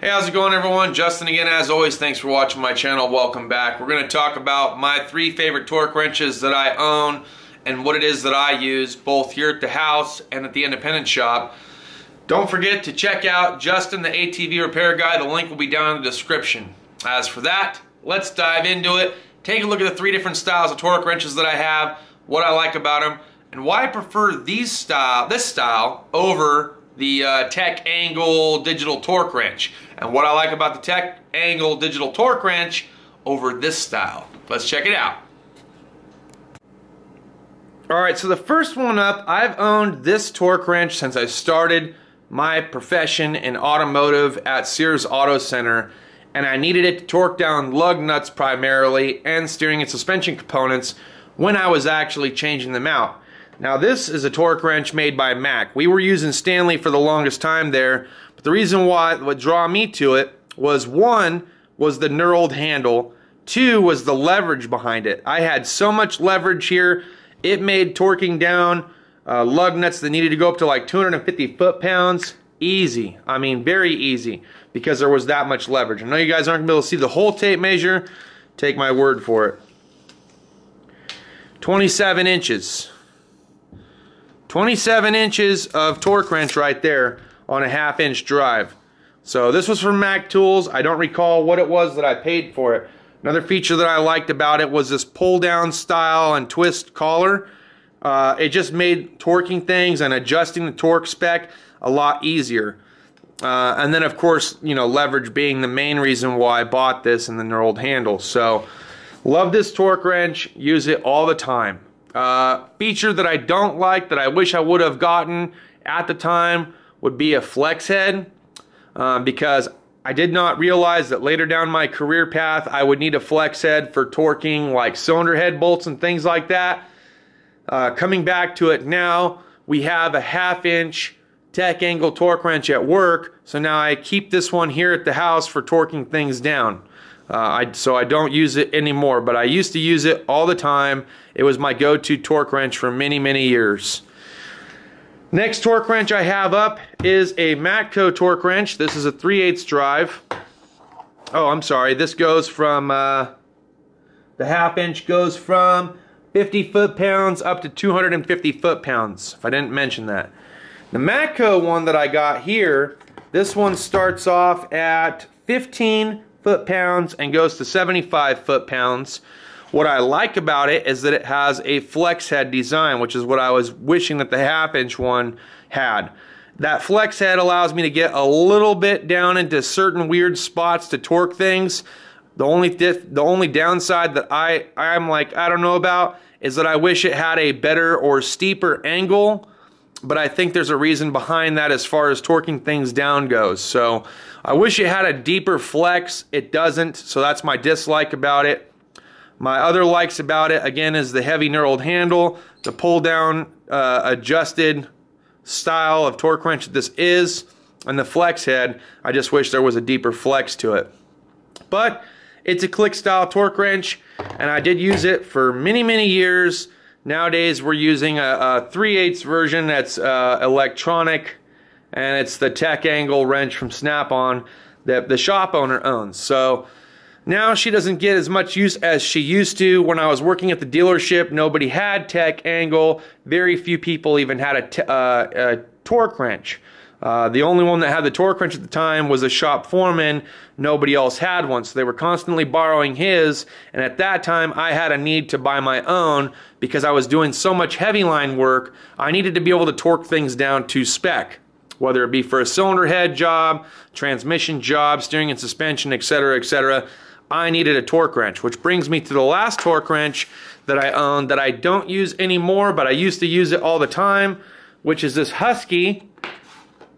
Hey, how's it going, everyone? Justin again, as always. Thanks for watching my channel. Welcome back. We're going to talk about my 3 favorite torque wrenches that I own and what it is that I use both here at the house and at the independent shop. Don't forget to check out Justin the ATV repair guy. The link will be down in the description. As for that, let's dive into it. Take a look at the 3 different styles of torque wrenches that I have, what I like about them, and why I prefer this style over the Tech Angle digital torque wrench, and what I like about the Tech Angle digital torque wrench over this style. Let's check it out. Alright, so the first one up, I've owned this torque wrench since I started my profession in automotive at Sears Auto Center, and I needed it to torque down lug nuts primarily and steering and suspension components when I was actually changing them out. Now this is a torque wrench made by Mac. We were using Stanley for the longest time there, but the reason why what drew me to it was, 1 was the knurled handle, 2 was the leverage behind it. I had so much leverage here, it made torquing down lug nuts that needed to go up to like 250 foot-pounds easy. I mean, very easy, because there was that much leverage. I know you guys aren't going to be able to see the whole tape measure. Take my word for it. 27 inches. 27 inches of torque wrench right there on a 1/2 inch drive. So this was from Mac Tools. I don't recall what it was that I paid for it. Another feature that I liked about it was this pull down style and twist collar. It just made torquing things and adjusting the torque spec a lot easier. And then of course, you know, leverage being the main reason why I bought this, and the knurled handle. So love this torque wrench, use it all the time. Feature that I don't like, that I wish I would have gotten at the time, would be a flex head, because I did not realize that later down my career path I would need a flex head for torquing like cylinder head bolts and things like that. Coming back to it now, we have a 1/2 inch Tech Angle torque wrench at work, so now I keep this one here at the house for torquing things down. So I don't use it anymore, but I used to use it all the time. It was my go-to torque wrench for many, many years. Next torque wrench I have up is a Matco torque wrench. This is a 3/8 drive. Oh, I'm sorry. This goes from, the 1/2 inch goes from 50 foot-pounds up to 250 foot-pounds, if I didn't mention that. The Matco one that I got here, this one starts off at 15 foot-pounds and goes to 75 foot-pounds. What I like about it is that it has a flex head design, which is what I was wishing that the 1/2 inch one had. That flex head allows me to get a little bit down into certain weird spots to torque things. The only downside that I'm like, I don't know about, is that I wish it had a better or steeper angle, but I think there's a reason behind that as far as torquing things down goes. So I wish it had a deeper flex. It doesn't, so that's my dislike about it. My other likes about it, again, is the heavy knurled handle, the pull down adjusted style of torque wrench that this is, and the flex head. I just wish there was a deeper flex to it. But it's a click style torque wrench, and I did use it for many, many years. Nowadays we're using a 3/8 version that's electronic, and it's the Tech Angle wrench from Snap-on that the shop owner owns. So now she doesn't get as much use as she used to. When I was working at the dealership, nobody had Tech Angle. Very few people even had a torque wrench. The only one that had the torque wrench at the time was a shop foreman. Nobody else had one, so they were constantly borrowing his, and at that time I had a need to buy my own because I was doing so much heavy line work. I needed to be able to torque things down to spec, whether it be for a cylinder head job, transmission job, steering and suspension, etc., etc. I needed a torque wrench, which brings me to the last torque wrench that I own that I don't use anymore, but I used to use it all the time, which is this Husky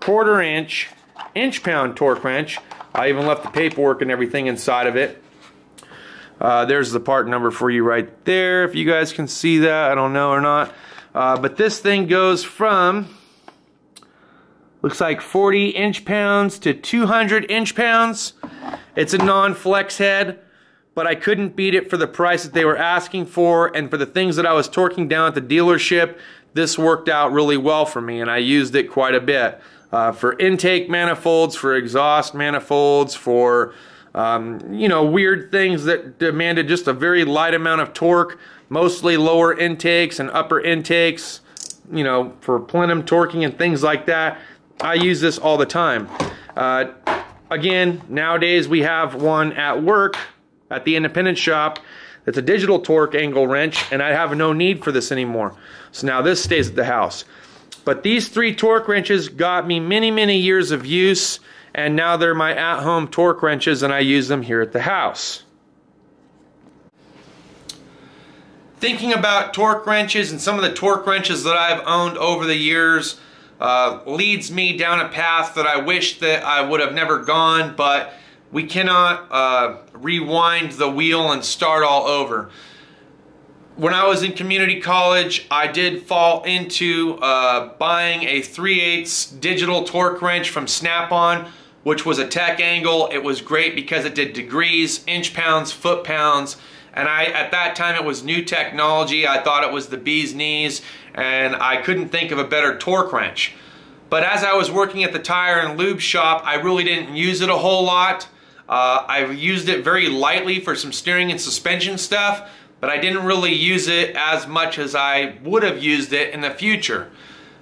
1/4 inch, inch-pound torque wrench. I even left the paperwork and everything inside of it. There's the part number for you right there, if you guys can see that. I don't know or not. But this thing goes from, looks like 40 inch-pounds to 200 inch-pounds. It's a non-flex head, but I couldn't beat it for the price that they were asking for, and for the things that I was torquing down at the dealership, this worked out really well for me, and I used it quite a bit. for intake manifolds, for exhaust manifolds, for you know, weird things that demanded just a very light amount of torque, mostly lower intakes and upper intakes, you know, for plenum torquing and things like that. I use this all the time. Again, nowadays we have one at work at the independent shop that's a digital torque angle wrench, and I have no need for this anymore. So now this stays at the house. But these 3 torque wrenches got me many, many years of use, and now they're my at-home torque wrenches, and I use them here at the house. Thinking about torque wrenches and some of the torque wrenches that I've owned over the years leads me down a path that I wish that I would have never gone, but we cannot rewind the wheel and start all over. When I was in community college, I did fall into buying a 3/8 digital torque wrench from Snap-on, which was a tech angle. It was great because it did degrees, inch-pounds, foot-pounds, and at that time it was new technology. I thought it was the bee's knees, and I couldn't think of a better torque wrench. But as I was working at the tire and lube shop, I really didn't use it a whole lot. I've used it very lightly for some steering and suspension stuff, but I didn't really use it as much as I would have used it in the future.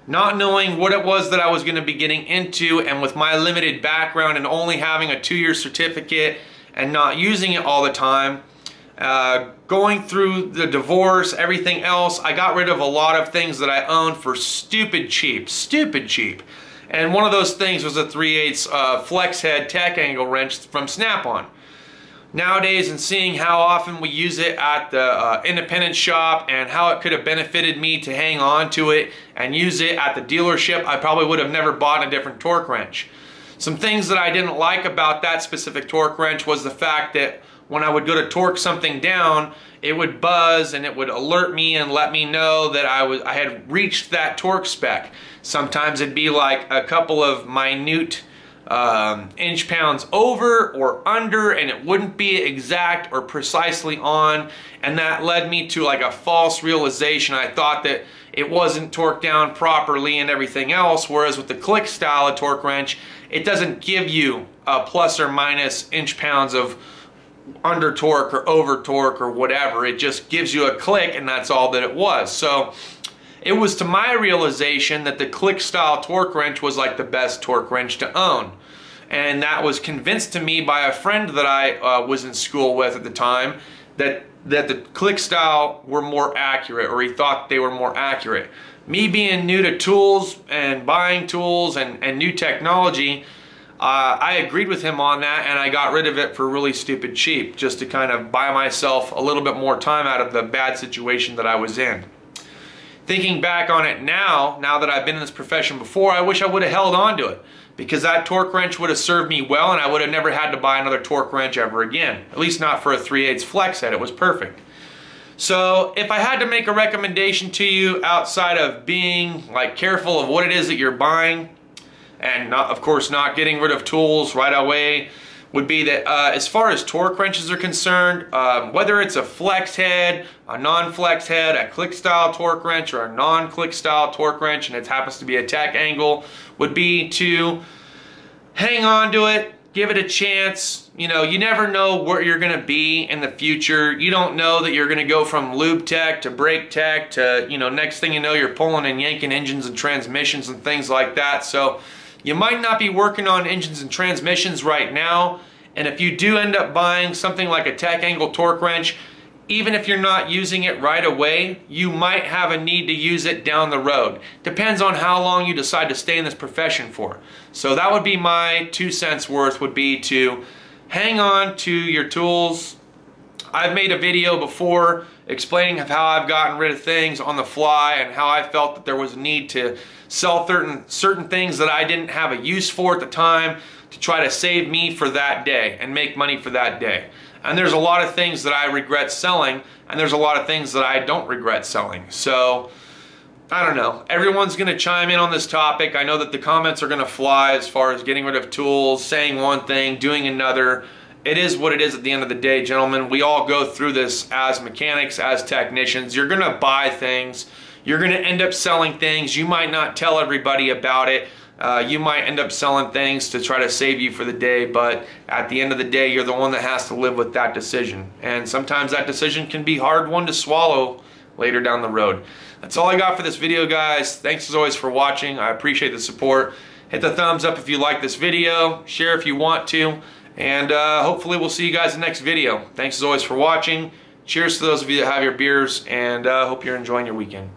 Not knowing what it was that I was going to be getting into, and with my limited background and only having a 2-year certificate and not using it all the time, going through the divorce, everything else, I got rid of a lot of things that I owned for stupid cheap. And one of those things was a 3/8 flex head tech angle wrench from Snap-on. Nowadays, and seeing how often we use it at the independent shop and how it could have benefited me to hang on to it and use it at the dealership, I probably would have never bought a different torque wrench. Some things that I didn't like about that specific torque wrench was the fact that when I would go to torque something down, it would buzz and it would alert me and let me know that I had reached that torque spec. Sometimes it'd be like a couple of minute inch-pounds over or under, and it wouldn't be exact or precisely on, and that led me to like a false realization. I thought that it wasn't torqued down properly and everything else, whereas with the click style of torque wrench, it doesn't give you a plus or minus inch-pounds of under torque or over torque or whatever. It just gives you a click, and that's all that it was. So it was to my realization that the click style torque wrench was like the best torque wrench to own. And that was convinced to me by a friend that I was in school with at the time, that the click style were more accurate, or he thought they were more accurate. Me being new to tools and buying tools and new technology, I agreed with him on that, and I got rid of it for really stupid cheap, just to kind of buy myself a little bit more time out of the bad situation that I was in. Thinking back on it now that I've been in this profession before, I wish I would have held on to it, because that torque wrench would have served me well, and I would have never had to buy another torque wrench ever again. At least not for a 3/8 flex head. It was perfect. So if I had to make a recommendation to you outside of being like careful of what it is that you're buying, and not, of course, not getting rid of tools right away, would be that as far as torque wrenches are concerned, whether it's a flex head, a non-flex head, a click style torque wrench, or a non-click style torque wrench, and it happens to be a tack angle, would be to hang on to it, give it a chance. You know, you never know where you're going to be in the future. You don't know that you're going to go from lube tech to brake tech to, you know, next thing you know, you're pulling and yanking engines and transmissions and things like that. So you might not be working on engines and transmissions right now, and if you do end up buying something like a tack angle torque wrench, even if you're not using it right away, you might have a need to use it down the road. Depends on how long you decide to stay in this profession for. So that would be my 2 cents worth, would be to hang on to your tools. I've made a video before explaining how I've gotten rid of things on the fly and how I felt that there was a need to sell certain things that I didn't have a use for at the time to try to save me for that day and make money for that day. And there's a lot of things that I regret selling, and there's a lot of things that I don't regret selling. So I don't know. Everyone's going to chime in on this topic. I know that the comments are going to fly as far as getting rid of tools, saying one thing, doing another. It is what it is at the end of the day, gentlemen. We all go through this as mechanics, as technicians. You're going to buy things. You're going to end up selling things. You might not tell everybody about it. You might end up selling things to try to save you for the day, but at the end of the day, you're the one that has to live with that decision. And sometimes that decision can be a hard one to swallow later down the road. That's all I got for this video, guys. Thanks as always for watching. I appreciate the support. Hit the thumbs up if you like this video. Share if you want to. And hopefully we'll see you guys in the next video. Thanks as always for watching. Cheers to those of you that have your beers, and hope you're enjoying your weekend.